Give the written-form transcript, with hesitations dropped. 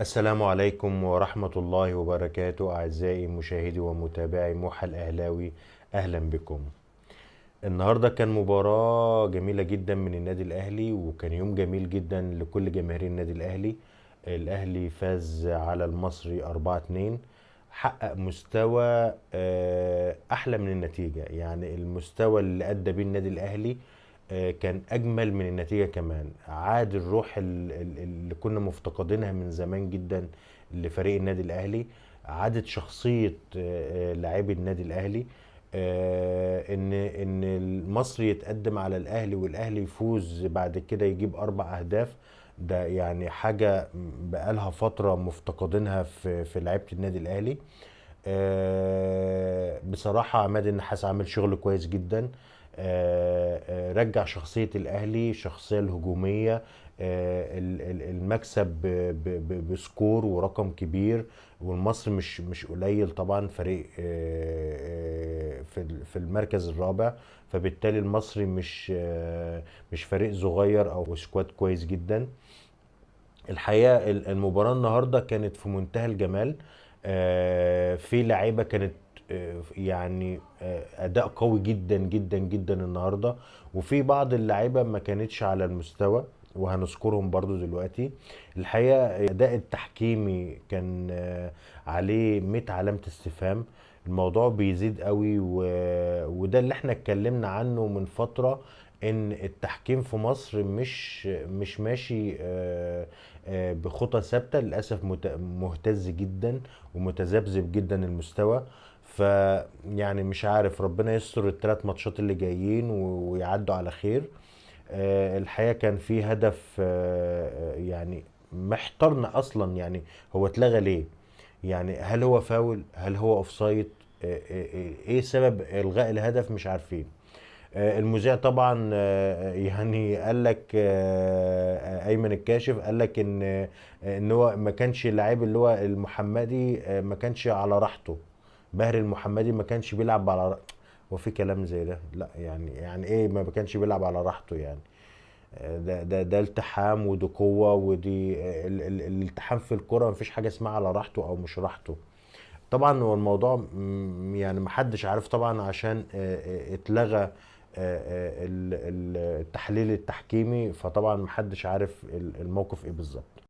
السلام عليكم ورحمة الله وبركاته أعزائي مشاهدي ومتابعي موحى الأهلاوي. أهلا بكم. النهاردة كان مباراة جميلة جدا من النادي الأهلي، وكان يوم جميل جدا لكل جماهير النادي الأهلي. الأهلي فاز على المصري 4-2، حقق مستوى أحلى من النتيجة. يعني المستوى اللي أدى بيه النادي الأهلي كان أجمل من النتيجة كمان. عاد الروح اللي كنا مفتقدينها من زمان جدا لفريق النادي الأهلي. عادت شخصية لاعبي النادي الأهلي. ان المصري يتقدم على الاهلي والاهلي يفوز بعد كده يجيب 4 اهداف. ده يعني حاجة بقالها فترة مفتقدينها في لعيبة النادي الاهلي. بصراحة عماد النحاس عامل شغل كويس جدا. رجع شخصية الأهلي، الشخصية الهجومية. المكسب بسكور ورقم كبير، والمصري مش قليل طبعا، فريق في المركز الرابع. فبالتالي المصري مش فريق صغير او سكواد كويس جدا. الحقيقه المباراه النهارده كانت في منتهى الجمال. في لعيبه كانت يعني اداء قوي جدا جدا جدا النهارده، وفي بعض اللعيبه ما كانتش على المستوى وهنذكرهم برضو دلوقتي. الحقيقه الاداء التحكيمي كان عليه 100 علامه استفهام. الموضوع بيزيد قوي وده اللي احنا اتكلمنا عنه من فتره، ان التحكيم في مصر مش ماشي بخطى ثابته. للاسف مهتز جدا ومتذبذب جدا المستوى. يعني مش عارف، ربنا يستر ال3 ماتشات اللي جايين ويعدوا على خير. الحقيقه كان في هدف يعني محتارنا اصلا. يعني هو اتلغى ليه؟ يعني هل هو فاول؟ هل هو اوفسايد؟ ايه سبب الغاء الهدف؟ مش عارفين. المذيع طبعا يعني قال لك ايمن الكاشف قال لك ان هو ما كانش اللاعب اللي هو المحمدي ما كانش على راحته. باهر المحمدي ما كانش بيلعب على وفي كلام زي ده؟ لا، يعني ايه ما كانش بيلعب على راحته يعني؟ ده التحام ودي قوة ودي الالتحام في الكرة. مفيش حاجة اسمها على راحته او مش راحته. طبعا هو الموضوع يعني محدش عارف طبعا، عشان اتلغى التحليل التحكيمي. فطبعا محدش عارف الموقف ايه بالظبط.